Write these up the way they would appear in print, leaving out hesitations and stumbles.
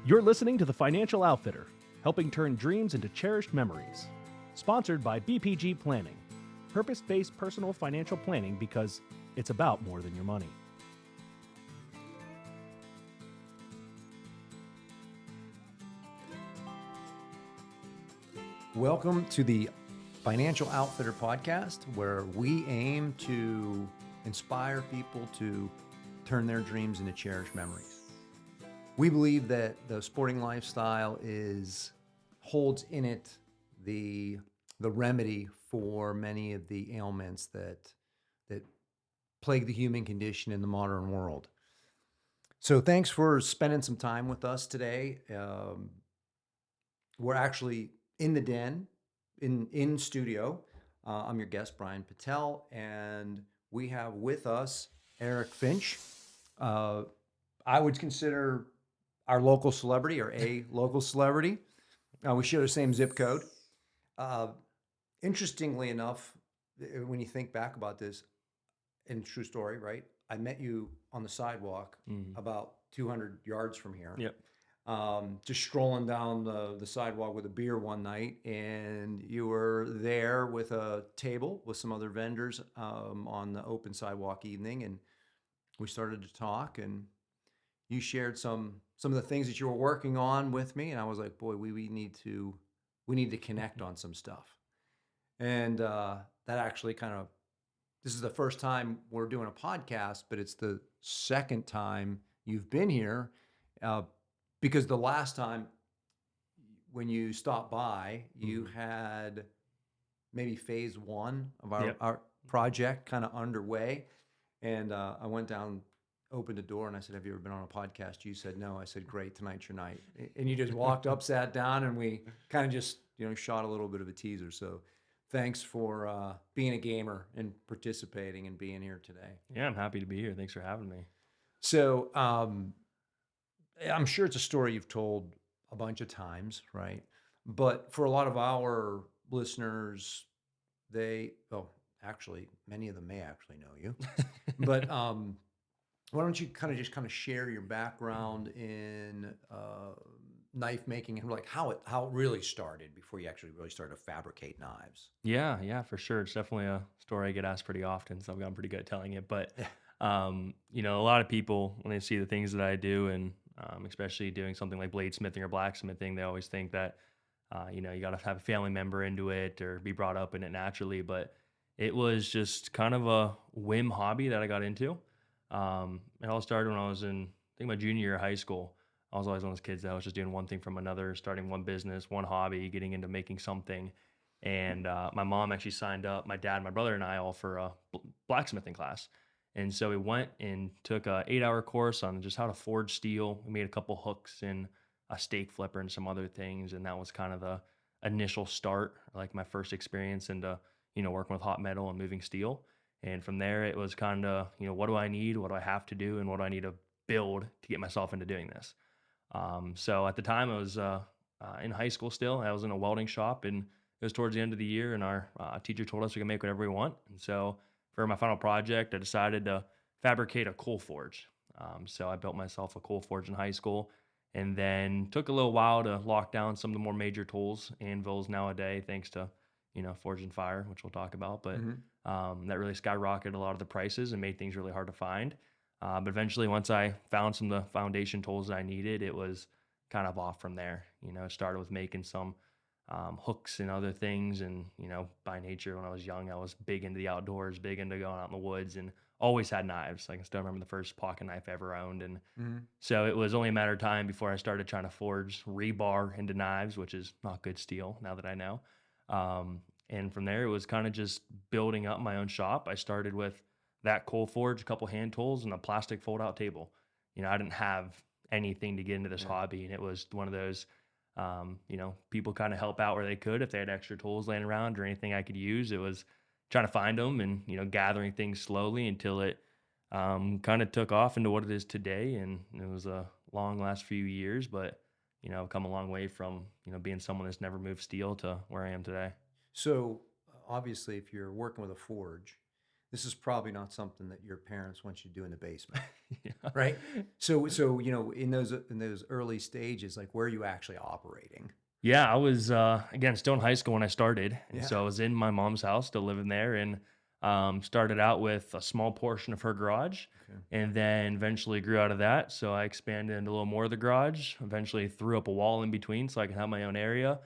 You're listening to The Financial Outfitter, helping turn dreams into cherished memories. Sponsored by BPG Planning, purpose-based personal financial planning because it's about more than your money. Welcome to the Financial Outfitter podcast, where we aim to inspire people to turn their dreams into cherished memories. We believe that the sporting lifestyle holds in it the remedy for many of the ailments that plague the human condition in the modern world. So thanks for spending some time with us today. We're actually in the den, in studio. I'm your guest, Brian Pitell, and we have with us Eric Finch. I would consider our local celebrity, or a local celebrity. We share the same zip code. Interestingly enough, when you think back about this, and true story, right? I met you on the sidewalk about 200 yards from here. Yep. Just strolling down the sidewalk with a beer one night, and you were there with a table with some other vendors on the open sidewalk evening, and we started to talk, and you shared some of the things that you were working on with me, and I was like, boy, we need to connect on some stuff. And that actually this is the first time we're doing a podcast, but it's the second time you've been here, because the last time when you stopped by, you had maybe phase one of our project kind of underway. And I went down, opened the door, and I said, have you ever been on a podcast? You said no. I said, great, tonight's your night. And you just walked up, sat down, and we kind of just shot a little bit of a teaser. So thanks for being a gamer and participating and being here today. Yeah, I'm happy to be here. Thanks for having me. So I'm sure it's a story you've told a bunch of times, right? But for a lot of our listeners, actually, many of them may actually know you. But why don't you kind of share your background in knife making, and like how it really started before you actually really started to fabricate knives? Yeah, for sure. It's definitely a story I get asked pretty often, so I've gotten pretty good at telling it. But a lot of people, when they see the things that I do, and especially doing something like bladesmithing or blacksmithing, they always think that you got to have a family member into it or be brought up in it naturally. But it was just kind of a whim hobby that I got into. It all started when I was in, I think, my junior year of high school. I was always one of those kids that was just doing one thing from another, starting one business, one hobby, getting into making something. And my mom actually signed up, my dad, my brother, and I all for a blacksmithing class. And so we went and took a 8-hour course on just how to forge steel. We made a couple hooks and a stake flipper and some other things. And that was kind of the initial start, like my first experience into, working with hot metal and moving steel. And from there, it was kind of, what do I need? What do I have to do? And what do I need to build to get myself into doing this? So at the time, I was in high school still. I was in a welding shop, and it was towards the end of the year, and our teacher told us we could make whatever we want. And so for my final project, I decided to fabricate a coal forge. So I built myself a coal forge in high school, and then took a little while to lock down some of the more major tools, anvils nowadays, thanks to, Forge and Fire, which we'll talk about. But that really skyrocketed a lot of the prices and made things really hard to find. But eventually, once I found some of the foundation tools that I needed, it was kind of off from there. It started with making some hooks and other things. And, by nature, when I was young, I was big into the outdoors, big into going out in the woods, and always had knives. I can still remember the first pocket knife I ever owned. And so it was only a matter of time before I started trying to forge rebar into knives, which is not good steel now that I know. And from there, it was kind of just building up my own shop. I started with that coal forge, a couple hand tools, and a plastic fold-out table. I didn't have anything to get into this hobby, and it was one of those, people kind of help out where they could if they had extra tools laying around or anything I could use. It was trying to find them and, gathering things slowly until it kind of took off into what it is today. And it was a long last few years, but, I've come a long way from, being someone that's never moved steel to where I am today. So obviously, if you're working with a forge, this is probably not something that your parents want you to do in the basement, Yeah. right? So in those early stages, like where are you actually operating? Yeah, I was again still in high school when I started, and Yeah. so I was in my mom's house, still living there, and started out with a small portion of her garage, Okay. and then eventually grew out of that. So I expanded into a little more of the garage. Eventually threw up a wall in between so I could have my own area,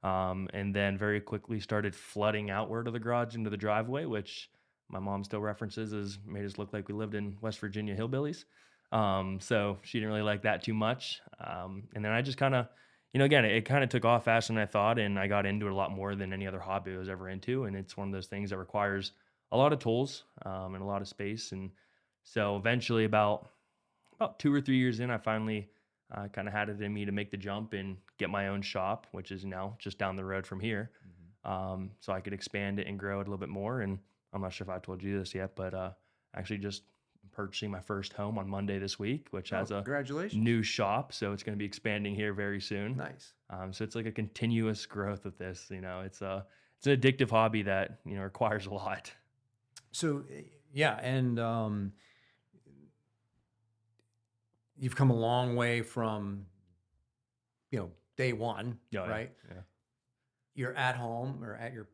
and then very quickly started flooding outward of the garage into the driveway, which my mom still references as made us look like we lived in West Virginia hillbillies. So she didn't really like that too much, and then I just kind of again, it kind of took off faster than I thought, and I got into it a lot more than any other hobby I was ever into. And it's one of those things that requires a lot of tools and a lot of space. And so eventually, about 2 or 3 years in, I finally kind of had it in me to make the jump and get my own shop, which is now just down the road from here. Mhm. So I could expand it and grow it a little bit more. And I'm not sure if I told you this yet, but actually just purchasing my first home on Monday this week, which Oh, has a congratulations. new shop. So it's going to be expanding here very soon. Nice. So it's like a continuous growth with this. It's an addictive hobby that requires a lot. So yeah, and you've come a long way from day one, Yeah, right? yeah, You're at home or at your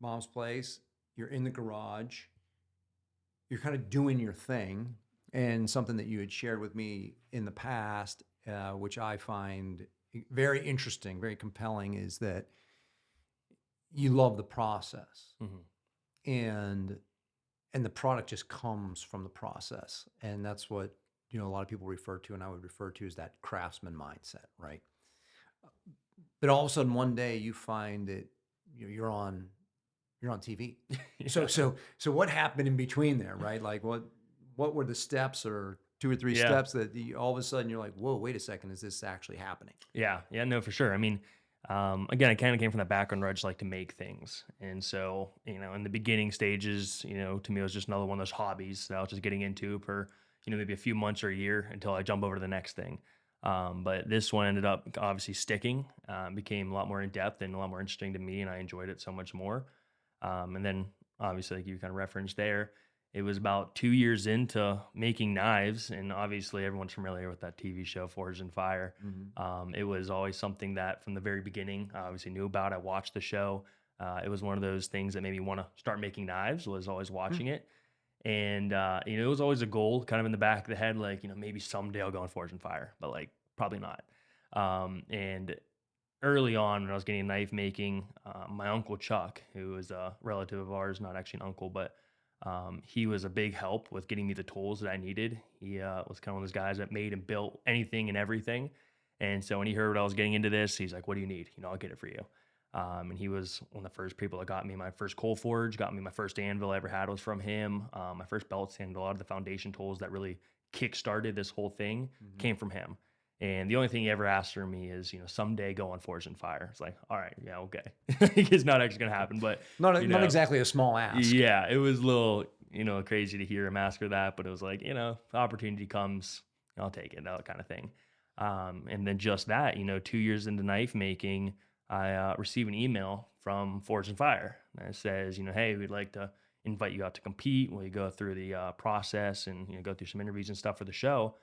mom's place. You're in the garage. You're kind of doing your thing, and something that you had shared with me in the past, which I find very interesting, very compelling, is that you love the process, yeah. Hmm. and the product just comes from the process, and that's what a lot of people refer to, and I would refer to as that craftsman mindset, right? But all of a sudden, one day you find that you're on TV. So Yeah, what happened in between there, right? Like what were the steps or two or three yeah, steps that all of a sudden you're like, whoa, wait a second, is this actually happening? yeah. No, for sure. I mean, again, I kind of came from that background where I just like to make things, and so in the beginning stages, to me, it was just another one of those hobbies that I was just getting into for maybe a few months or a year until I jump over to the next thing. But this one ended up obviously sticking, became a lot more in depth and a lot more interesting to me, and I enjoyed it so much more. And then obviously, like you kind of referenced there, it was about 2 years into making knives, and obviously everyone's familiar with that TV show Forged in Fire. Hmm. It was always something that from the very beginning I obviously knew about. I watched the show. It was one of those things that made me want to start making knives. Was always watching it, and it was always a goal, kind of in the back of the head, like maybe someday I'll go on Forged in Fire, but like probably not. And early on when I was getting knife making, my uncle Chuck, who was a relative of ours, not actually an uncle, but he was a big help with getting me the tools that I needed. He was kind of one of those guys that made and built anything and everything. And so when he heard what I was getting into this, he's like, "What do you need? I'll get it for you." And he was one of the first people that got me my first coal forge, got me my first anvil I ever had was from him. My first belt stand, a lot of the foundation tools that really kick-started this whole thing Hmm. came from him. And the only thing he ever asked from me is, someday go on Forge and Fire. It's like, all right, yeah, okay. It's not actually gonna happen, but Not exactly a small ask. yeah, it was a little, crazy to hear him ask her that, but it was like, opportunity comes, I'll take it, that kind of thing. And then just that, 2 years into knife making, I receive an email from Forge and Fire that says, hey, we'd like to invite you out to compete. Will you go through the process and go through some interviews and stuff for the show?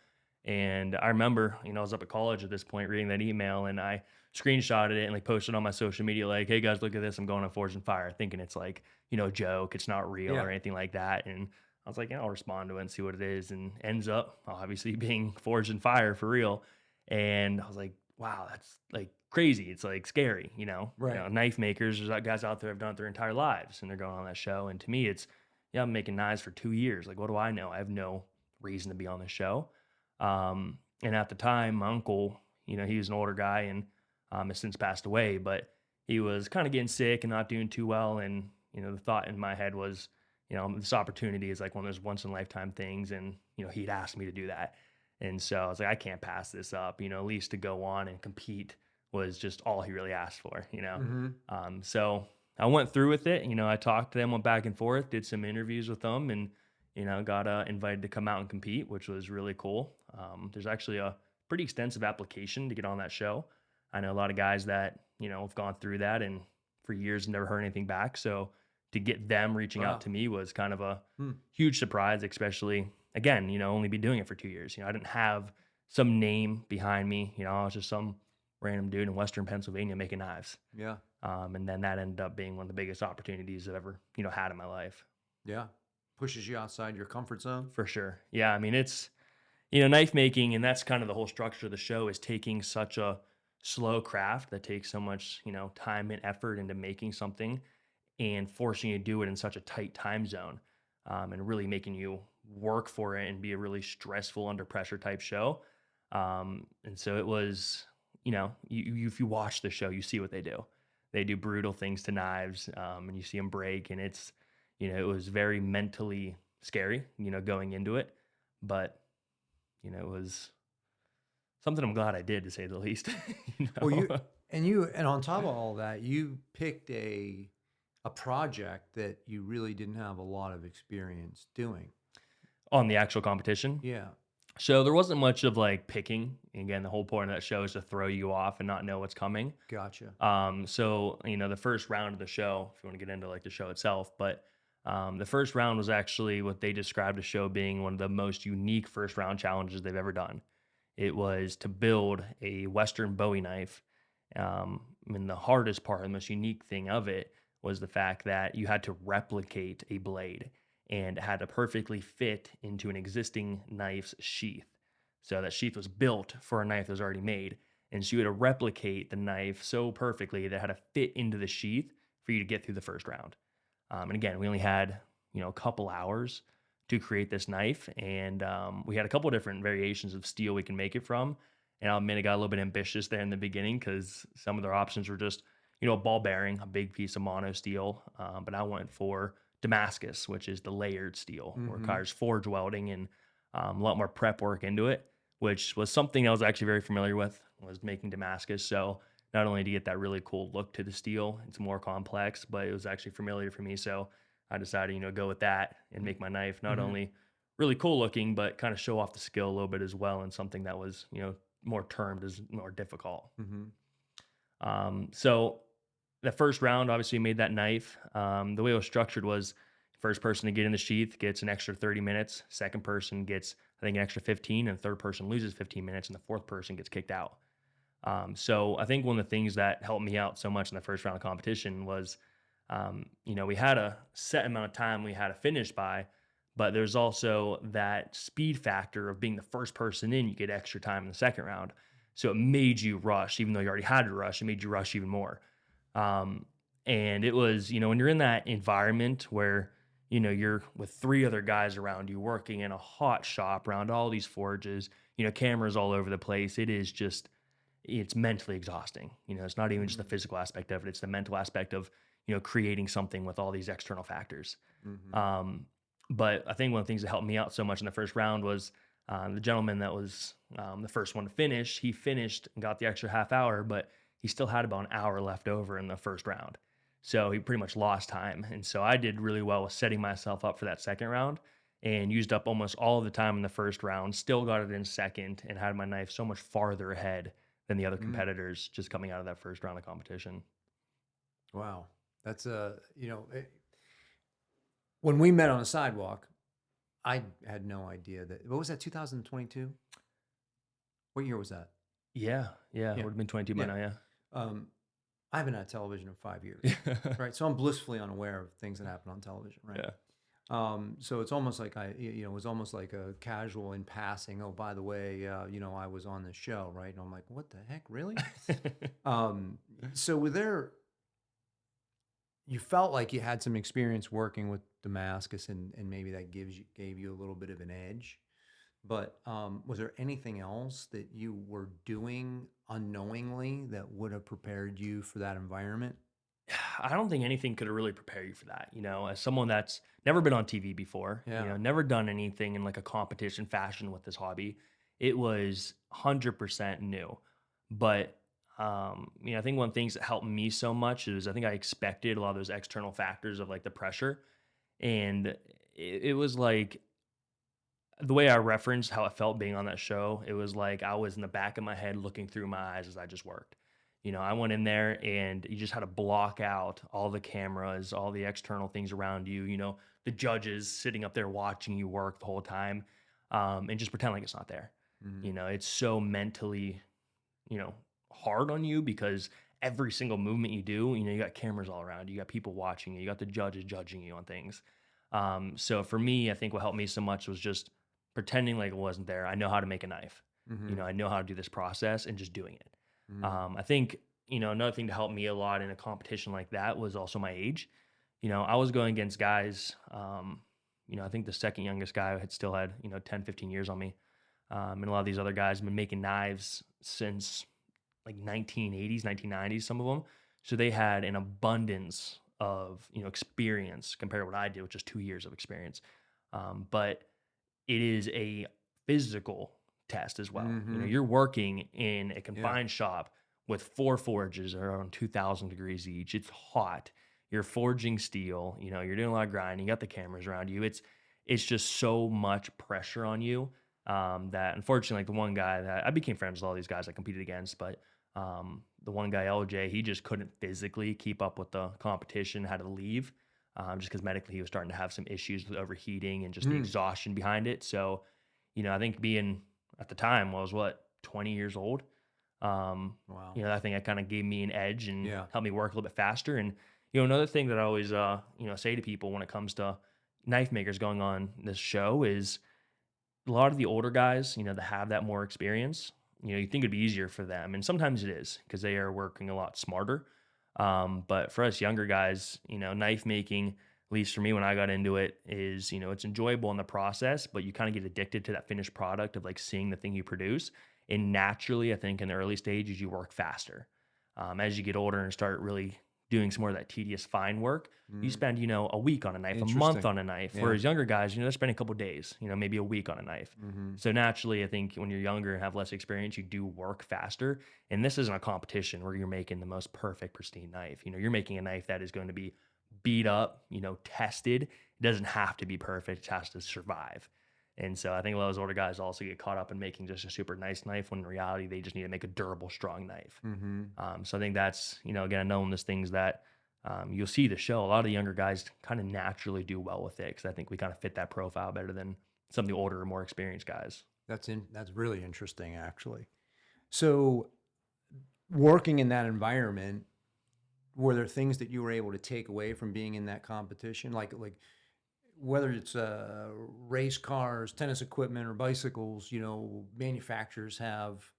And I remember, I was up at college at this point reading that email, and I screenshotted it and like posted on my social media, like, "Hey guys, look at this. I'm going on Forge and Fire," thinking it's like, a joke. It's not real Yeah. or anything like that. And I was like, I'll respond to it and see what it is. And ends up obviously being Forge and Fire for real. And I was like, wow, that's like crazy. It's like scary, Right. knife makers, there's guys out there have done it their entire lives and they're going on that show. And to me, it's, yeah, I'm making knives for 2 years. Like, what do I know? I have no reason to be on the show. And at the time, my uncle, he was an older guy and has since passed away, but he was kind of getting sick and not doing too well. And, the thought in my head was, this opportunity is like one of those once in a lifetime things. And, he'd asked me to do that. And so I was like, I can't pass this up, at least to go on and compete was just all he really asked for. Hmm. So I went through with it. I talked to them, went back and forth, did some interviews with them, and got invited to come out and compete, which was really cool. There's actually a pretty extensive application to get on that show. I know a lot of guys that have gone through that and for years never heard anything back. So to to get them reaching Wow. out to me was kind of a Hmm. huge surprise, especially again, only be doing it for 2 years. I didn't have some name behind me. I was just some random dude in Western Pennsylvania making knives. Yeah. And then that ended up being one of the biggest opportunities I've ever, had in my life. Yeah. Pushes you outside your comfort zone. For sure. Yeah. I mean, it's, knife making, and that's kind of the whole structure of the show is taking such a slow craft that takes so much, time and effort into making something and forcing you to do it in such a tight time zone, and really making you work for it and be a really stressful under pressure type show. And so it was, if you watch the show, you see what they do. They do brutal things to knives, and you see them break, and it's, it was very mentally scary, going into it, but it was something I'm glad I did, to say the least. you Well, know? and on top of all that, you picked a project that you really didn't have a lot of experience doing. On the actual competition. Yeah. So there wasn't much of like picking. Again, the whole point of that show is to throw you off and not know what's coming. Gotcha. So the first round of the show, if you want to get into like the show itself, but the first round was actually what they described the show being one of the most unique first round challenges they've ever done. It was to build a Western Bowie knife. And the hardest part, the most unique thing of it was the fact that you had to replicate a blade and it had to perfectly fit into an existing knife's sheath. So that sheath was built for a knife that was already made. And so you had to replicate the knife so perfectly that it had to fit into the sheath for you to get through the first round. And again, we only had, a couple hours to create this knife. And we had a couple different variations of steel we can make it from. And I'll admit I got a little bit ambitious there in the beginning because some of their options were just, a ball bearing, a big piece of mono steel. But I went for Damascus, which is the layered steel, where it requires forge welding and a lot more prep work into it, which was something I was actually very familiar with, was making Damascus. So not only to get that really cool look to the steel, it's more complex, but it was actually familiar for me. So I decided, go with that and make my knife not only really cool looking, but kind of show off the skill a little bit as well, and something that was, more termed as more difficult. So the first round, obviously, made that knife. The way it was structured was first person to get in the sheath gets an extra 30 minutes. Second person gets, I think, an extra 15, and third person loses 15 minutes, and the fourth person gets kicked out. So I think one of the things that helped me out so much in the first round of competition was, we had a set amount of time we had to finish by, but there's also that speed factor of being the first person in, you get extra time in the second round. So it made you rush, even though you already had to rush, it made you rush even more. And it was, when you're in that environment where, you're with three other guys around you working in a hot shop around all these forges, cameras all over the place. It is just, it's mentally exhausting. It's not even just the physical aspect of it. It's the mental aspect of, creating something with all these external factors. But I think one of the things that helped me out so much in the first round was the gentleman that was the first one to finish. He finished and got the extra half hour, but he still had about an hour left over in the first round. So he pretty much lost time. And so I did really well with setting myself up for that second round and used up almost all of the time in the first round, still got it in second, and had my knife so much farther ahead than the other competitors just coming out of that first round of competition. Wow. That's when we met on a sidewalk, I had no idea what was that, 2022? What year was that? Yeah. It would have been 22 by now, yeah. I haven't had television in 5 years, right? So I'm blissfully unaware of things that happen on television, right? Yeah. So it's almost like it was almost like a casual in passing. Oh, by the way, I was on this show, right? And I'm like, what the heck, really? So you felt like you had some experience working with Damascus, and maybe that gave you a little bit of an edge. But was there anything else that you were doing unknowingly that would have prepared you for that environment? I don't think anything could have really prepared you for that. As someone that's never been on TV before, Yeah. never done anything in like a competition fashion with this hobby, it was 100% new. But I think one of the things that helped me so much is I think I expected a lot of those external factors of like the pressure, and it was like the way I referenced how it felt being on that show. It was like I was in the back of my head looking through my eyes as I just worked. I went in there and you just had to block out all the cameras, all the external things around you, the judges sitting up there watching you work the whole time, and just pretend like it's not there. Mhm. It's so mentally, you know, hard on you because every single movement you do, you got cameras all around you, got people watching you, you got the judges judging you on things. So for me, I think what helped me so much was just pretending like it wasn't there. I know how to make a knife. Mhm. I know how to do this process and just doing it. Mhm. I think, another thing to help me a lot in a competition like that was also my age. I was going against guys, I think the second youngest guy had still had, 10, 15 years on me. And a lot of these other guys have been making knives since like 1980s, 1990s, some of them. So they had an abundance of, experience compared to what I did with just 2 years of experience. But it is a physical test as well. Mhm. You're working in a Yeah. confined shop with 4 forges that are around 2,000 degrees each. It's hot. You're forging steel. You're doing a lot of grinding. You got the cameras around you. It's just so much pressure on you, that unfortunately, like the one guy that I became friends with all these guys I competed against, but the one guy LJ, he just couldn't physically keep up with the competition, had to leave, just because medically he was starting to have some issues with overheating and just the Mm. exhaustion behind it. So, I think being at the time was what, 20 years old. Wow. I think that kind of gave me an edge and Yeah. helped me work a little bit faster. And, another thing that I always, say to people when it comes to knife makers going on this show is a lot of the older guys, that have that more experience, you think it'd be easier for them. And sometimes it is because they are working a lot smarter. But for us younger guys, knife making, at least for me when I got into it, is, it's enjoyable in the process, but you kind of get addicted to that finished product of like seeing the thing you produce. And naturally, I think in the early stages, you work faster. As you get older and start really doing some more of that tedious fine work, you Mhm. spend, a week on a knife, a month Interesting. on a knife. Yeah. Whereas younger guys, they're spending a couple days, maybe a week on a knife. Mhm. So naturally, I think when you're younger and have less experience, you do work faster. And this isn't a competition where you're making the most perfect, pristine knife. You're making a knife that is going to be beat up, tested. It doesn't have to be perfect, it has to survive. And so I think a lot of those older guys also get caught up in making just a super nice knife when in reality they just need to make a durable, strong knife. Mhm. So I think that's, again, knowing these things that you'll see the show. A lot of the younger guys kind of naturally do well with it because I think we kind of fit that profile better than some of the older, more experienced guys. That's really interesting, actually. So, working in that environment, were there things that you were able to take away from being in that competition, like whether it's race cars, tennis equipment, or bicycles? Manufacturers have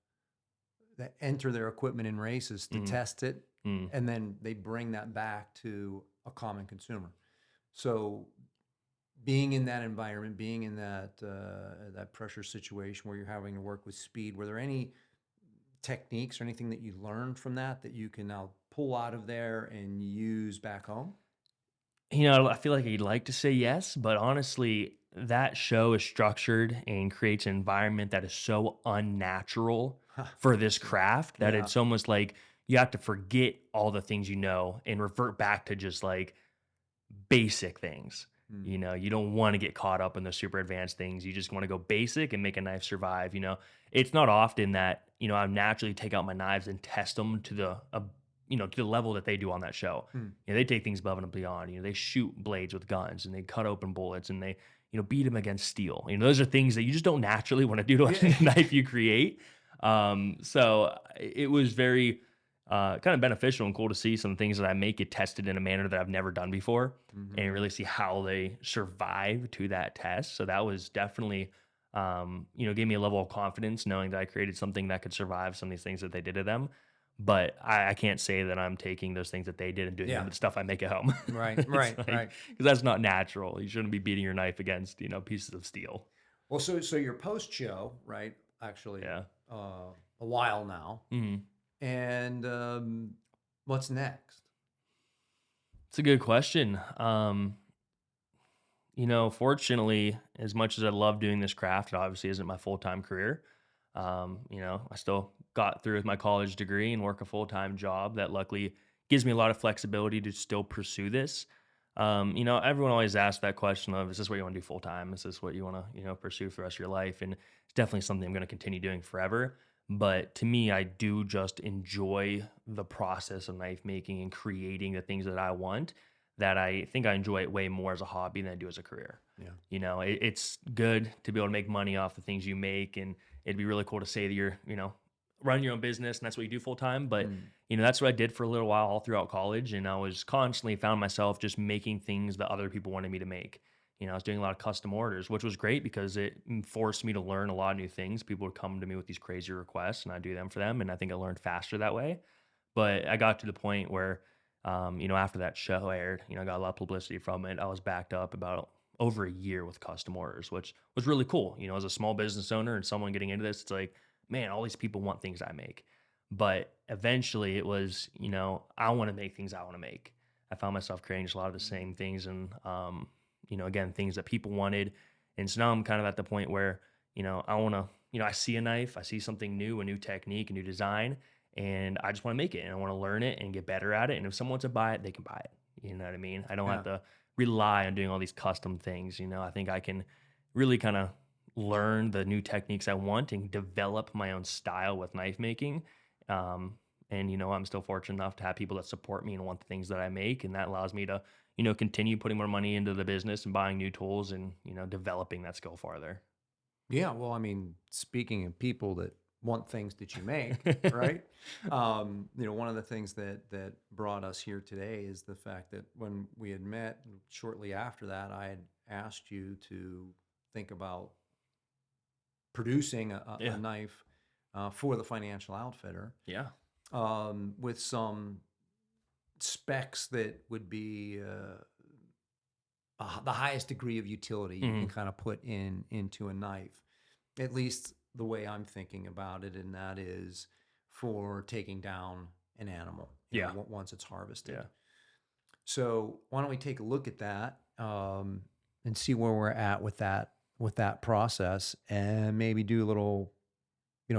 that enter their equipment in races to Mm, test it, mm. and then they bring that back to a common consumer. So, being in that environment, being in that pressure situation where you're having to work with speed, were there any techniques or anything that you learned from that you can now pull out of there and use back home? I feel like I'd like to say yes, but honestly, that show is structured and creates an environment that is so unnatural Huh, for this interesting. craft that Yeah. it's almost like you have to forget all the things you know and revert back to just like basic things. Mm. You don't want to get caught up in the super advanced things. You just want to go basic and make a knife survive. It's not often that, I naturally take out my knives and test them to the level that they do on that show. Mm. They take things above and beyond. They shoot blades with guns and they cut open bullets and they, beat them against steel. Those are things that you just don't naturally want to do to Yeah. a knife you create. So it was very, kind of beneficial and cool to see some things that I make get tested in a manner that I've never done before and Mhm. really see how they survive to that test. So that was definitely, gave me a level of confidence knowing that I created something that could survive some of these things that they did to them. But I can't say that I'm taking those things that they did and doing them Yeah. with the stuff I make at home. Right. It's Right. like, Right. because that's not natural. You shouldn't be beating your knife against, pieces of steel. Well, so your post show, right? Actually, Yeah. a while now, Mhm. and what's next? It's a good question. Fortunately, as much as I love doing this craft, it obviously isn't my full time career. I still got through with my college degree and work a full time job that luckily gives me a lot of flexibility to still pursue this. Everyone always asks that question of, is this what you want to do full time? Is this what you want to, pursue for the rest of your life? And it's definitely something I'm going to continue doing forever. But to me, I do just enjoy the process of knife making and creating the things that I want, that I think I enjoy it way more as a hobby than I do as a career. Yeah. It's good to be able to make money off the things you make, and it'd be really cool to say that you're, run your own business and that's what you do full time. But, Mm. that's what I did for a little while all throughout college. And I was constantly found myself just making things that other people wanted me to make. I was doing a lot of custom orders, which was great because it forced me to learn a lot of new things. People would come to me with these crazy requests and I do them for them. And I think I learned faster that way. But I got to the point where, after that show aired, I got a lot of publicity from it. I was backed up about over a year with custom orders, which was really cool. As a small business owner and someone getting into this, it's like, man, all these people want things I make. But eventually it was, I want to make things I want to make. I found myself creating just a lot of the same things and, again, things that people wanted. And so now I'm kind of at the point where, I want to, I see a knife, I see something new, a new technique, a new design, and I just want to make it and I want to learn it and get better at it. And if someone wants to buy it, they can buy it. You know what I mean? I don't Yeah. have to rely on doing all these custom things. I think I can really kind of learn the new techniques I want and develop my own style with knife making. Um, and I'm still fortunate enough to have people that support me and want the things that I make, and that allows me to, continue putting more money into the business and buying new tools and developing that skill farther. Yeah. Well, I mean, speaking of people that want things that you make, right? One of the things that brought us here today is the fact that when we had met shortly after that, I had asked you to think about producing a Yeah, knife for the financial outfitter yeah, with some specs that would be the highest degree of utility you hmm can kind of put into a knife, at least the way I'm thinking about it, and that is for taking down an animal, yeah, once it's harvested. yeah. So why don't we take a look at that and see where we're at with that process, and maybe do a little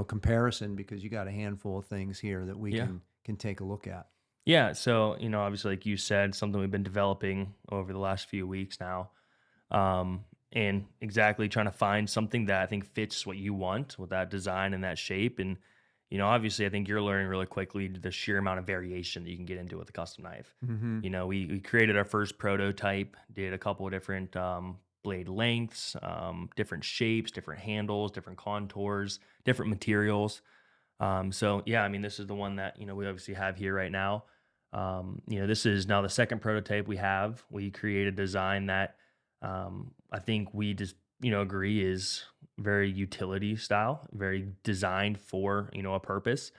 comparison, because you got a handful of things here that we Yeah. can take a look at. Yeah, so obviously, like you said, something we've been developing over the last few weeks now, and exactly trying to find something that I think fits what you want with that design and that shape. And obviously, I think you're learning really quickly the sheer amount of variation that you can get into with a custom knife. Mm-hmm. We created our first prototype, did a couple of different blade lengths, different shapes, different handles, different contours, different materials. So yeah, I mean, this is the one that we obviously have here right now. This is now the second prototype we have. We created a design that I think we just agree is very utility style, very designed for a purpose.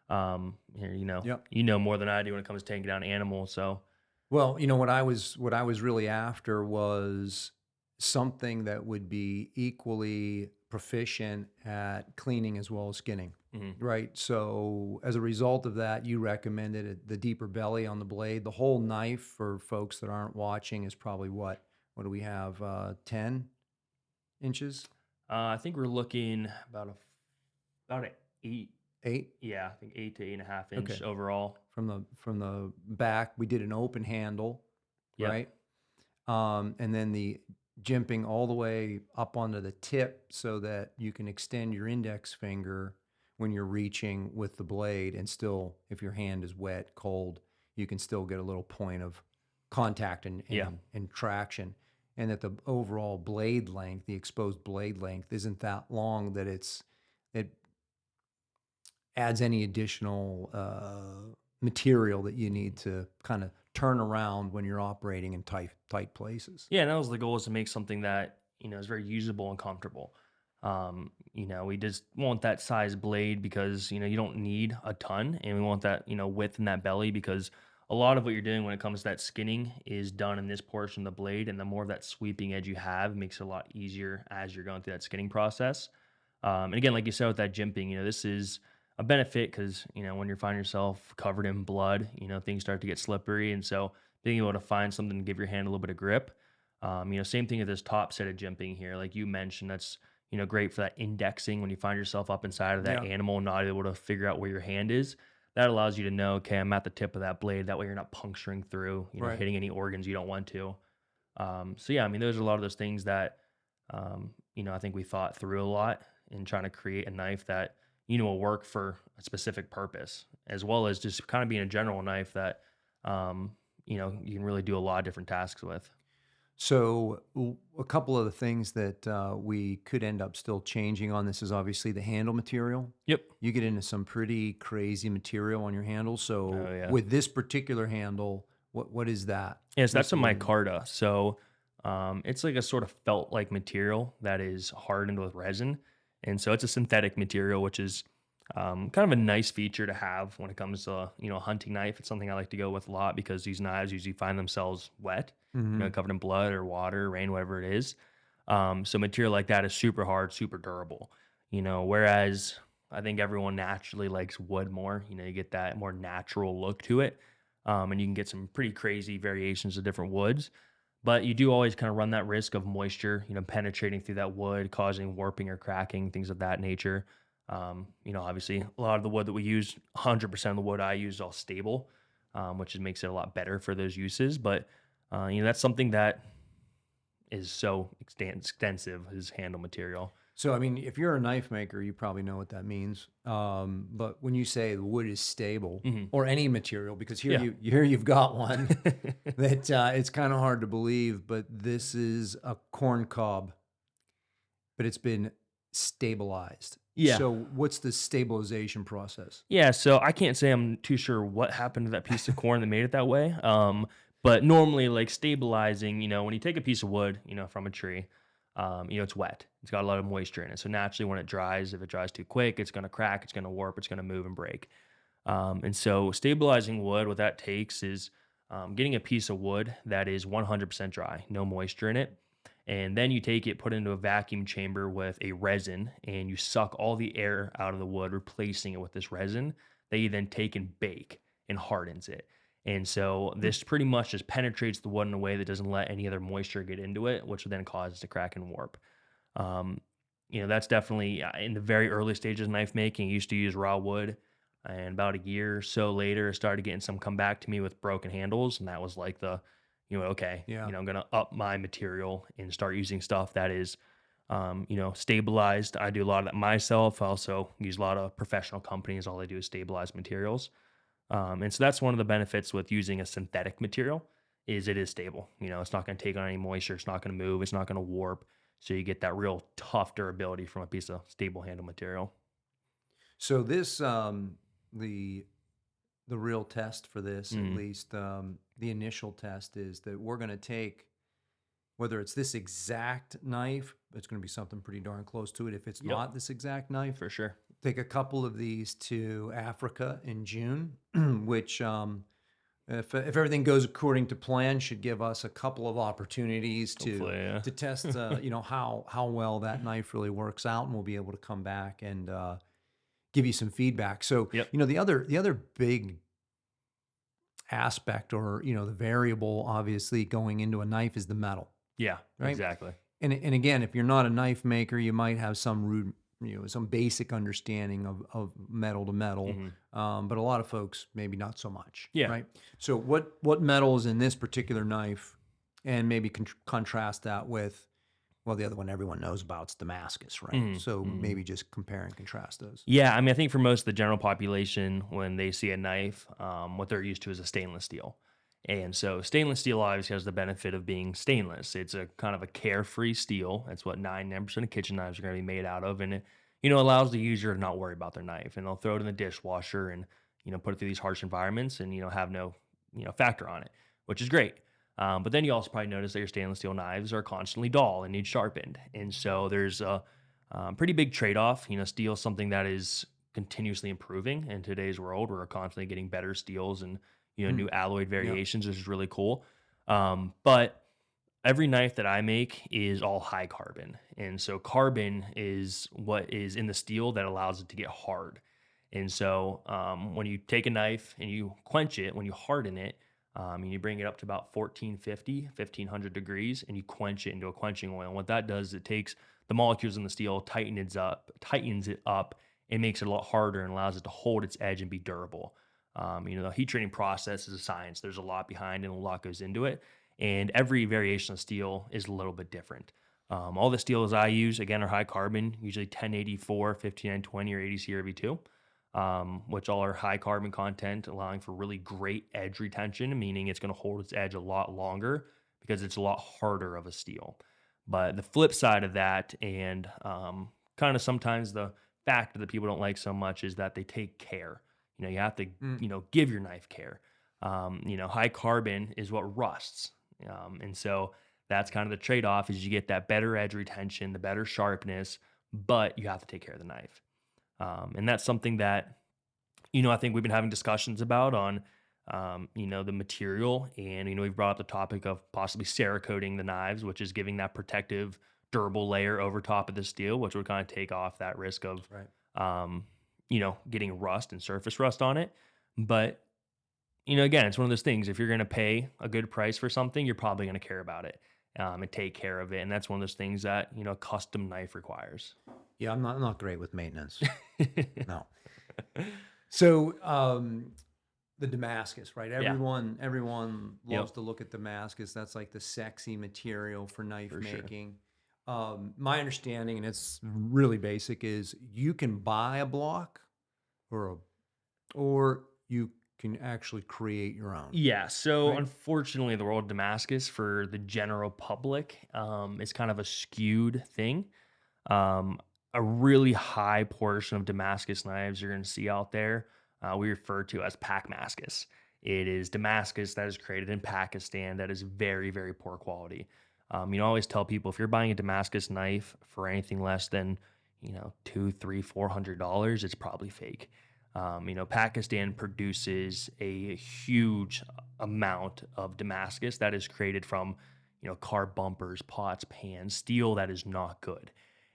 Here, Yep. more than I do when it comes to taking down animals. So Well, what I was really after was something that would be equally proficient at cleaning as well as skinning, mhm. right? So as a result of that, you recommended the deeper belly on the blade. The whole knife, for folks that aren't watching, is probably what do we have? 10 inches, I think we're looking about an 8. 8. Yeah, I think 8 to 8.5 Okay. inch overall. From the back, we did an open handle, Yep. right? And then the jimping all the way up onto the tip, so that you can extend your index finger when you're reaching with the blade, and still, if your hand is wet, cold, you can still get a little point of contact and Yeah. and traction. And that the overall blade length, the exposed blade length, isn't that long that it adds any additional material that you need to kind of turn around when you're operating in tight places. Yeah, and that was the goal, is to make something that, is very usable and comfortable. We just want that size blade because, you don't need a ton, and we want that, width in that belly, because a lot of what you're doing when it comes to that skinning is done in this portion of the blade. And the more of that sweeping edge you have, it makes it a lot easier as you're going through that skinning process. And again, like you said, with that jimping, this is a benefit because, when you find yourself covered in blood, things start to get slippery. And so being able to find something to give your hand a little bit of grip. Same thing with this top set of jimping here. Like you mentioned, that's, great for that indexing when you find yourself up inside of that Yeah. animal and not able to figure out where your hand is. That allows you to know, okay, I'm at the tip of that blade. That way you're not puncturing through, Right. hitting any organs you don't want to. So yeah, I mean, those are a lot of those things that, I think we thought through a lot in trying to create a knife that, will work for a specific purpose, as well as just kind of being a general knife that, you can really do a lot of different tasks with. So, a couple of the things that we could end up still changing on this is obviously the handle material. Yep. You get into some pretty crazy material on your handle. So, Oh yeah. with this particular handle, what is that? Yes, What's that's a the wording? micarta. So it's like a sort of felt like material that is hardened with resin. And so it's a synthetic material, which is kind of a nice feature to have when it comes to, a hunting knife. It's something I like to go with a lot because these knives usually find themselves wet, Hmm. covered in blood or water, rain, whatever it is. So material like that is super hard, super durable, whereas I think everyone naturally likes wood more. You get that more natural look to it. And you can get some pretty crazy variations of different woods. But you do always kind of run that risk of moisture, penetrating through that wood, causing warping or cracking, things of that nature. Obviously, a lot of the wood that we use, 100% of the wood I use is all stable, which makes it a lot better for those uses. But, that's something that is so extensive, is handle material. So, I mean, if you're a knife maker, you probably know what that means. But when you say the wood is stable, Hmm. or any material, because Yeah. here you've got one that it's kind of hard to believe, but this is a corn cob, but it's been stabilized. Yeah. So, what's the stabilization process? Yeah, so I can't say I'm too sure what happened to that piece of corn that made it that way. But normally, like stabilizing, when you take a piece of wood, from a tree, it's wet. It's got a lot of moisture in it. So naturally, when it dries, if it dries too quick, it's going to crack, it's going to warp, it's going to move and break. And so stabilizing wood, what that takes is getting a piece of wood that is 100% dry, no moisture in it. And then you take it, put it into a vacuum chamber with a resin, and you suck all the air out of the wood, replacing it with this resin that you then take and bake and hardens it. And so Hmm. this pretty much just penetrates the wood in a way that doesn't let any other moisture get into it, which then causes to crack and warp. Um, that's definitely in the very early stages of knife making. I used to use raw wood, and about a year or so later, I started getting some come back to me with broken handles, and that was like okay, Yeah. I'm gonna up my material and start using stuff that is, stabilized. I do a lot of that myself. I also use a lot of professional companies. All they do is stabilize materials, and so that's one of the benefits with using a synthetic material is it is stable. It's not going to take on any moisture. It's not going to move. It's not going to warp. So you get that real tough durability from a piece of stable handle material. So this the real test for this, at Mm, least the initial test, is that we're going to take, whether it's this exact knife, it's going to be something pretty darn close to it. If it's yep, not this exact knife, for sure. take a couple of these to Africa in June, which, if everything goes according to plan, should give us a couple of opportunities to Hopefully, yeah. test, how well that knife really works out, and we'll be able to come back and give you some feedback. So, Yep. the other big aspect, or the variable, obviously, going into a knife is the metal, Yeah, right? exactly. And again, if you're not a knife maker, you might have some rude, some basic understanding of metal to metal, Hmm. but a lot of folks maybe not so much, Yeah. right? So what metal is in this particular knife, and maybe contrast that with, well, the other one everyone knows about is Damascus, right? Hmm. So Hmm. maybe just compare and contrast those. Yeah, I mean, I think for most of the general population, when they see a knife, what they're used to is a stainless steel. And so stainless steel obviously has the benefit of being stainless. It's a kind of a carefree steel. That's what 99% of kitchen knives are going to be made out of. And it, allows the user to not worry about their knife. And they'll throw it in the dishwasher and, put it through these harsh environments and, have no, factor on it, which is great. But then you also probably notice that your stainless steel knives are constantly dull and need sharpened. And so there's a pretty big trade off. Steel is something that is continuously improving in today's world. We're constantly getting better steels and Hmm. new alloyed Yep. variations, which is really cool. But every knife that I make is all high carbon, and so carbon is what is in the steel that allows it to get hard. And so when you take a knife and you quench it, when you harden it, and you bring it up to about 1450, 1500 degrees, and you quench it into a quenching oil. And what that does is it takes the molecules in the steel, tightens it up, and makes it a lot harder and allows it to hold its edge and be durable. The heat treating process is a science. There's a lot behind it and a lot goes into it. And every variation of steel is a little bit different. All the steels I use, again, are high carbon, usually 1084, 5920, or 80 CRV2, which all are high carbon content, allowing for really great edge retention, meaning it's going to hold its edge a lot longer because it's a lot harder of a steel. But the flip side of that, and kind of sometimes the factor that people don't like so much, is that they take care. You have to, give your knife care. High carbon is what rusts. And so that's kind of the trade-off is you get that better edge retention, the better sharpness, but you have to take care of the knife. And that's something that, I think we've been having discussions about on, the material. And, we've brought up the topic of possibly Cerakoting the knives, which is giving that protective, durable layer over top of the steel, which would kind of take off that risk of, getting rust and surface rust on it. But, again, it's one of those things. If you're going to pay a good price for something, you're probably going to care about it and take care of it. And that's one of those things that, a custom knife requires. Yeah, I'm not great with maintenance. No. So the Damascus, right? Everyone loves to look at Damascus. That's like the sexy material for knife making. Sure. My understanding, and it's really basic, is you can buy a block or you can actually create your own. Yeah. So unfortunately, the world of Damascus for the general public is kind of a skewed thing. A really high portion of Damascus knives you're going to see out there, we refer to as Pakmascus. It is Damascus that is created in Pakistan that is very, very poor quality. I always tell people if you're buying a Damascus knife for anything less than, $200, $300, $400, it's probably fake. Pakistan produces a huge amount of Damascus that is created from, car bumpers, pots, pans, steel that is not good.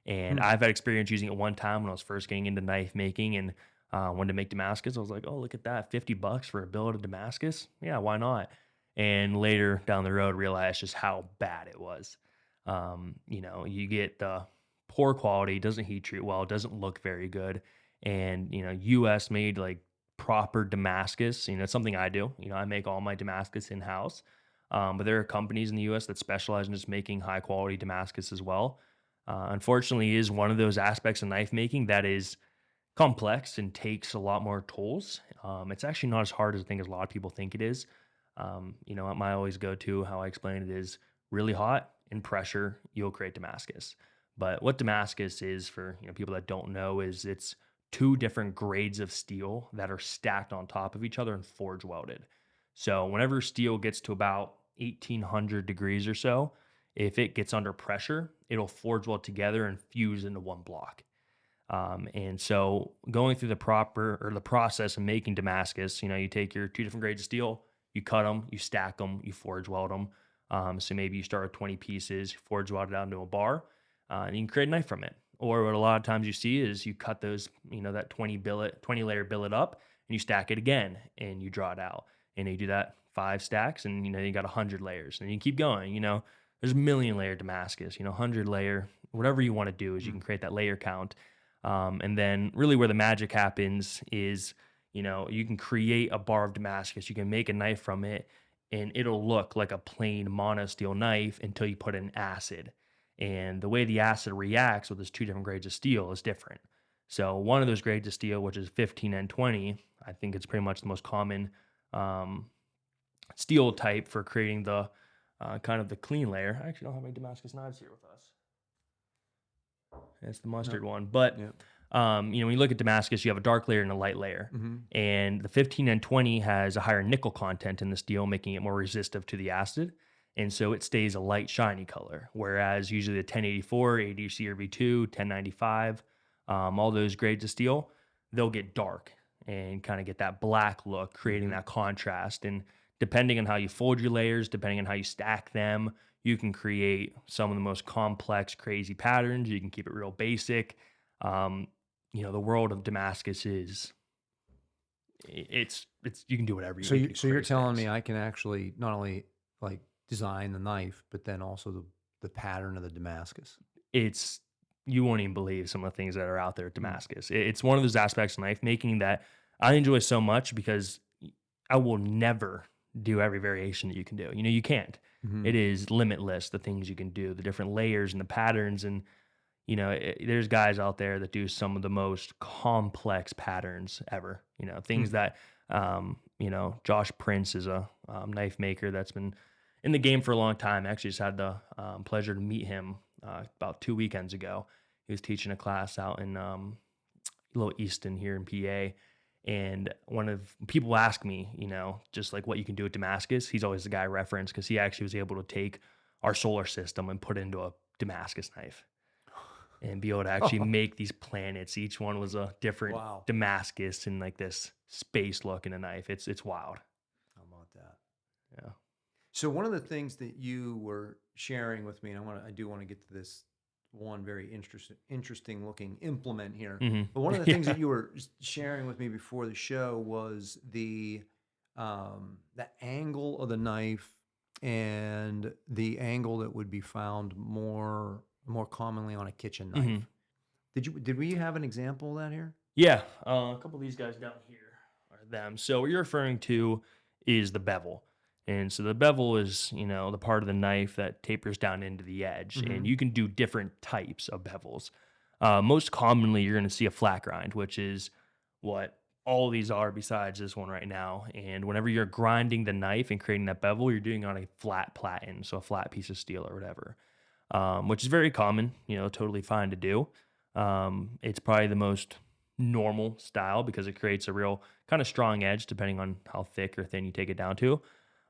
And I've had experience using it one time when I was first getting into knife making and wanted to make Damascus. I was like, oh, look at that, $50 for a billet of Damascus? Yeah, why not? And later down the road, realized just how bad it was. You get the poor quality, doesn't heat treat well, doesn't look very good. And, US made like proper Damascus, it's something I do. I make all my Damascus in-house. But there are companies in the US that specialize in just making high quality Damascus as well. Unfortunately, is one of those aspects of knife making that is complex and takes a lot more tools. It's actually not as hard as I think as a lot of people think it is. My always go to how I explain it is really hot and pressure, you'll create Damascus. But what Damascus is for people that don't know is it's two different grades of steel that are stacked on top of each other and forge welded. So whenever steel gets to about 1800 degrees or so, if it gets under pressure, it'll forge weld together and fuse into one block. And so going through the process of making Damascus, you take your two different grades of steel, you cut them, you stack them, you forge weld them. So maybe you start with 20 pieces, forge weld it down to a bar, and you can create a knife from it. Or what a lot of times you see is you cut those, that 20 layer billet up and you stack it again and you draw it out. And you do that 5 stacks and, you got 100 layers and you keep going, there's a million layer Damascus, 100 layer, whatever you want to do is you can create that layer count. And then really where the magic happens is, you can create a bar of Damascus, you can make a knife from it and it'll look like a plain monosteel knife until you put in acid. And the way the acid reacts with those two different grades of steel is different. So one of those grades of steel, which is 15N20, I think it's pretty much the most common steel type for creating the kind of the clean layer. I actually don't have any Damascus knives here with us. It's the mustard one. But, when you look at Damascus, you have a dark layer and a light layer. Mm-hmm. And the 15N20 has a higher nickel content in the steel, making it more resistive to the acid. And so it stays a light, shiny color. Whereas usually the 1084, 80 CRV2, 1095, all those grades of steel, they'll get dark and kind of get that black look, creating that contrast. And depending on how you fold your layers, depending on how you stack them, you can create some of the most complex, crazy patterns. You can keep it real basic. The world of Damascus is, it's you can do whatever you want. So you're telling me I can actually not only like design the knife, but then also the pattern of the Damascus. You won't even believe some of the things that are out there at Damascus. It's one of those aspects of knife making that I enjoy so much because I will never do every variation that you can do. You know, you can't. Mhm. It is limitless, the things you can do, the different layers and the patterns. And, you know, there's guys out there that do some of the most complex patterns ever. You know, things that, you know, Josh Prince is a knife maker that's been in the game for a long time. I actually just had the pleasure to meet him about 2 weekends ago. He was teaching a class out in Little Easton here in PA. And one of people ask me, you know, just like what you can do at Damascus. He's always the guy I reference because he actually was able to take our solar system and put it into a Damascus knife and be able to actually make these planets. Each one was a different Wow. Damascus and like this space look in a knife. It's wild. How about that? Yeah. So one of the things that you were sharing with me, and I do want to get to this one very interesting looking implement here. Mhm. But one of the things that you were sharing with me before the show was the angle of the knife and the angle that would be found more commonly on a kitchen knife. Mhm. Did we have an example of that here? Yeah, a couple of these guys down here are them. So what you're referring to is the bevel. And so the bevel is, you know, the part of the knife that tapers down into the edge. And you can do different types of bevels. Most commonly, you're going to see a flat grind, which is what all these are besides this one right now. And whenever you're grinding the knife and creating that bevel, you're doing it on a flat platen, so a flat piece of steel or whatever, which is very common, you know, totally fine to do. It's probably the most normal style because it creates a real kind of strong edge depending on how thick or thin you take it down to.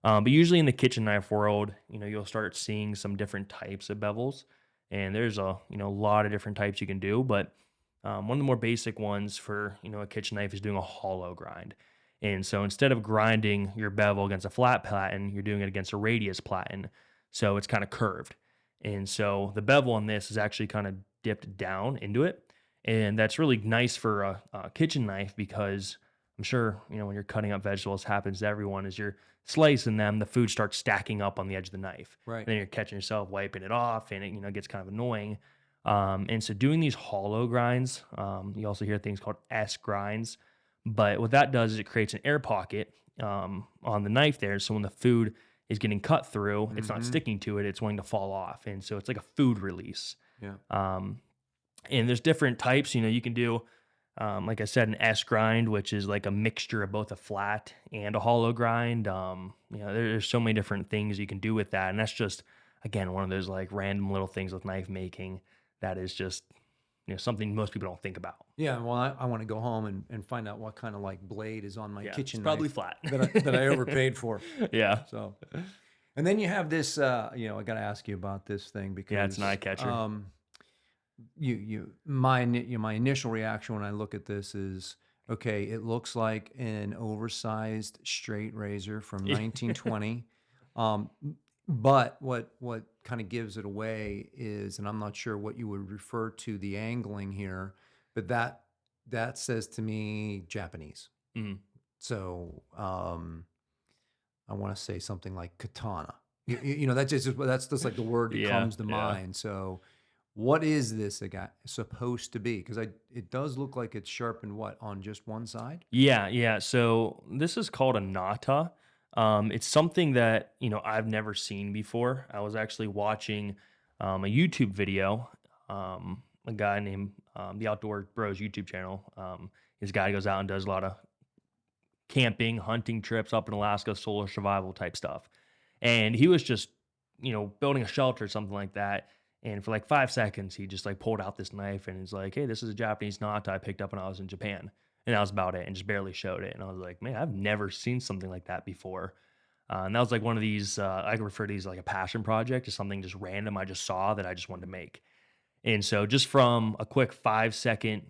But usually in the kitchen knife world, you know, you'll start seeing some different types of bevels, and there's a lot of different types you can do. But one of the more basic ones for a kitchen knife is doing a hollow grind. And so instead of grinding your bevel against a flat platen, you're doing it against a radius platen. So it's kind of curved. And so the bevel on this is actually kind of dipped down into it. And that's really nice for a kitchen knife because I'm sure, when you're cutting up vegetables, happens to everyone, is you're slicing them, the food starts stacking up on the edge of the knife. Right. And then you're catching yourself wiping it off and it, gets kind of annoying. And so doing these hollow grinds, you also hear things called S grinds. But what that does is it creates an air pocket on the knife there. So when the food is getting cut through, it's not sticking to it, it's going to fall off. And so it's like a food release. Yeah. And there's different types, you can do, like I said, an S grind, which is like a mixture of both a flat and a hollow grind. There's so many different things you can do with that. And that's just, again, one of those like random little things with knife making that is just, something most people don't think about. Yeah, well, I want to go home and find out what kind of like blade is on my kitchen it's probably knife flat. that I overpaid for. Yeah. So, and then you have this. I got to ask you about this thing because it's an eye catcher. My initial reaction when I look at this is, okay, it looks like an oversized straight razor from 1920. But what kind of gives it away is, and I'm not sure what you would refer to the angling here, but that says to me Japanese. Mhm. So I want to say something like katana. That's just like the word that comes to mind. So what is this supposed to be? Because it does look like it's sharpened on just one side? Yeah. So this is called a nata. It's something that, I've never seen before. I was actually watching a YouTube video. A guy named the Outdoor Bros YouTube channel. His guy goes out and does a lot of camping, hunting trips up in Alaska, solar survival type stuff. And he was just, building a shelter or something like that. And for like 5 seconds, he just like pulled out this knife and he's like, "Hey, this is a Japanese nata I picked up when I was in Japan." And that was about it, and just barely showed it. And I was like, man, I've never seen something like that before. And that was like one of these, I could refer to these like a passion project, just something just random I just saw that I just wanted to make. And so just from a quick 5 second,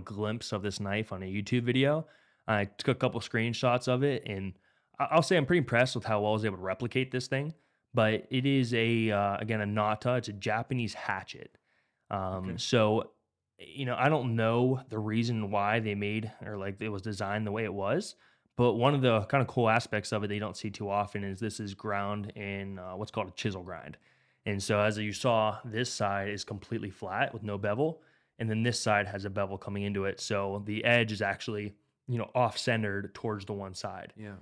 glimpse of this knife on a YouTube video, I took a couple screenshots of it. And I'll say I'm pretty impressed with how well I was able to replicate this thing. But it is again, a nata. It's a Japanese hatchet. Okay. So, I don't know the reason why they made or like it was designed the way it was, but one of the kind of cool aspects of it that you don't see too often is this is ground in what's called a chisel grind. And so as you saw, this side is completely flat with no bevel, and then this side has a bevel coming into it. So the edge is actually, off-centered towards the one side. Yeah.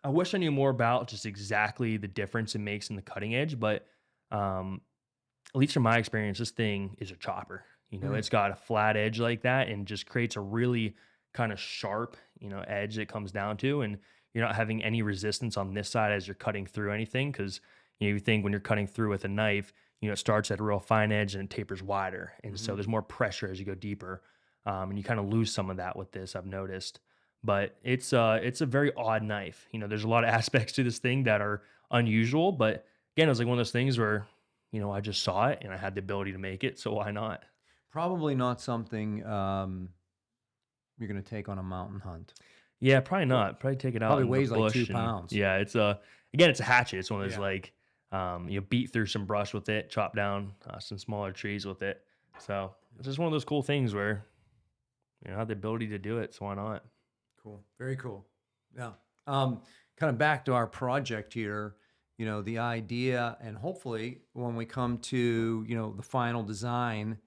I wish I knew more about just exactly the difference it makes in the cutting edge, but at least from my experience, this thing is a chopper. Mm. It's got a flat edge like that and just creates a really kind of sharp, edge it comes down to. And you're not having any resistance on this side as you're cutting through anything. Cause you think when you're cutting through with a knife, it starts at a real fine edge and it tapers wider. And so Mhm. there's more pressure as you go deeper. And you kind of lose some of that with this, I've noticed. But it's a very odd knife. There's a lot of aspects to this thing that are unusual. But again, it was like one of those things where I just saw it and I had the ability to make it, so why not? Probably not something you're going to take on a mountain hunt. Yeah, probably not. Probably take it out Probably in the weighs like 2 bush and pounds. yeah, again, it's a hatchet. It's one of those Yeah. like beat through some brush with it, chop down some smaller trees with it. So it's just one of those cool things where I have the ability to do it, so why not? Cool. Very cool. Yeah. Kind of back to our project here, the idea, and hopefully when we come to, the final design,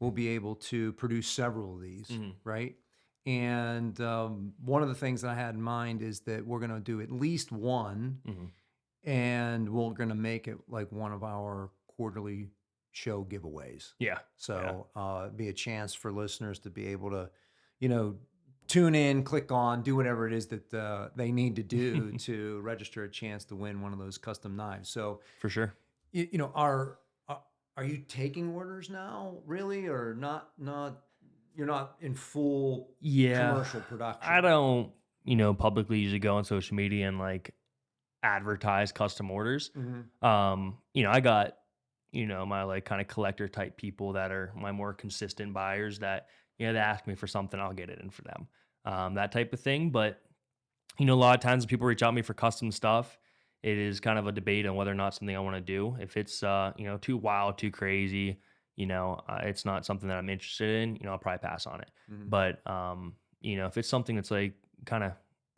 we'll be able to produce several of these, Mhm. right? And one of the things that I had in mind is that we're going to do at least one, Mhm. and we're going to make it like one of our quarterly show giveaways. Yeah. So be a chance for listeners to be able to, you know, tune in, click on, do whatever it is that they need to do to register a chance to win one of those custom knives. So, For sure. are you taking orders now, really, or not? Not you're not in full Yeah. commercial production. I don't, publicly usually go on social media and like advertise custom orders. Mhm. I got, my like kind of collector type people that are my more consistent buyers that, they ask me for something, I'll get it in for them. That type of thing. But, a lot of times when people reach out to me for custom stuff, it is kind of a debate on whether or not something I want to do. If it's, too wild, too crazy, it's not something that I'm interested in, I'll probably pass on it. Mhm. But, if it's something that's like kind of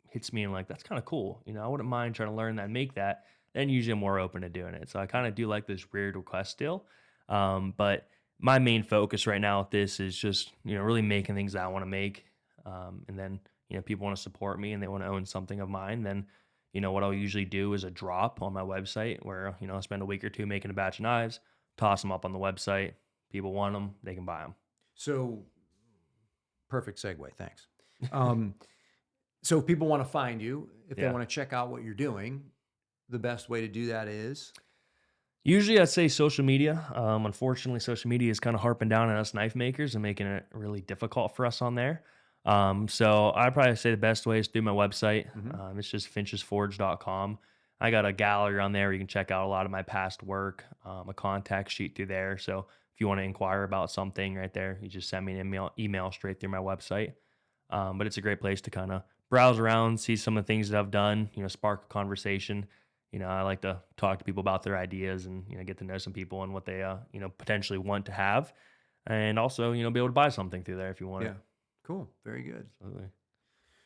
hits me and like, that's kind of cool, I wouldn't mind trying to learn that and make that, then usually I'm more open to doing it. So I kind of do like this weird request still. But my main focus right now with this is just, really making things that I want to make. And then, people want to support me and they want to own something of mine, then, what I'll usually do is a drop on my website where, I'll spend a week or two making a batch of knives, toss them up on the website. People want them, they can buy them. So, perfect segue. Thanks. Um, so, if people want to find you, if they Yeah. want to check out what you're doing, the best way to do that is. Usually I'd say social media. Unfortunately, social media is kind of harping down on us knife makers and making it really difficult for us on there. So I'd probably say the best way is through my website. Mhm. It's just finchesforge.com. I got a gallery on there where you can check out a lot of my past work, a contact sheet through there. So if you want to inquire about something right there, you just send me an email straight through my website. But it's a great place to kind of browse around, see some of the things that I've done, spark a conversation. I like to talk to people about their ideas and, get to know some people and what they, potentially want to have. And also, be able to buy something through there if you want Yeah. it. Cool. Very good. Absolutely.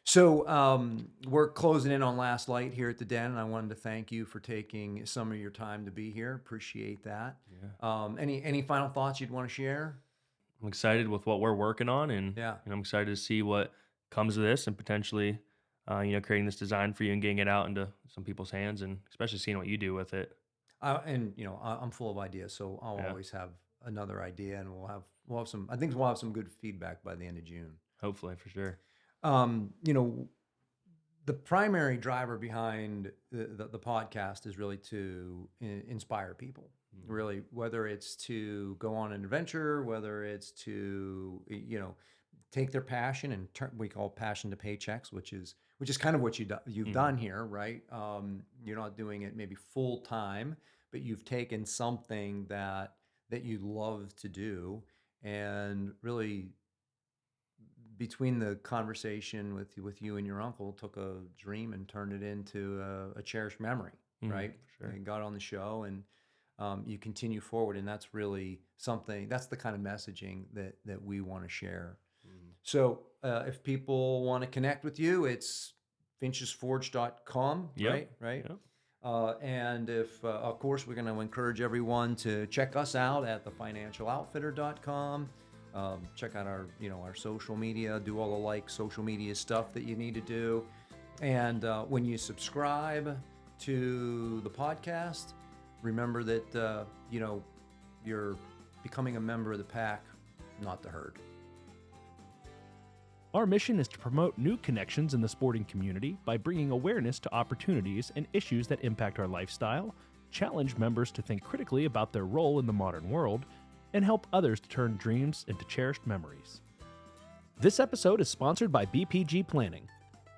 So we're closing in on last light here at the Den, and I wanted to thank you for taking some of your time to be here. Appreciate that. Yeah. Any final thoughts you'd want to share? I'm excited with what we're working on and, Yeah. I'm excited to see what comes of this and potentially, creating this design for you and getting it out into some people's hands and especially seeing what you do with it. I'm full of ideas, so I'll Yeah. always have another idea, and we'll have some. I think we'll have some good feedback by the end of June. Hopefully, for sure. Um, you know, the primary driver behind the podcast is really to inspire people. Really, whether it's to go on an adventure, whether it's to take their passion and we call passion to paychecks, which is kind of what you've Mhm. done here, right? You're not doing it maybe full time, but you've taken something that you love to do, and really between the conversation with you and your uncle, took a dream and turned it into a cherished memory, Mhm. right? For sure. And got on the show, and you continue forward, and that's really something. That's the kind of messaging that we want to share. Mhm. So if people want to connect with you, it's finchesforge.com, Yep. right? Yep. And if, of course, we're going to encourage everyone to check us out at thefinancialoutfitter.com. Check out our social media, do all the social media stuff that you need to do. And when you subscribe to the podcast, remember that, you're becoming a member of the pack, not the herd. Our mission is to promote new connections in the sporting community by bringing awareness to opportunities and issues that impact our lifestyle, challenge members to think critically about their role in the modern world, and help others to turn dreams into cherished memories. This episode is sponsored by BPG Planning,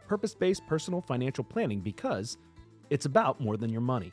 purpose-based personal financial planning because it's about more than your money.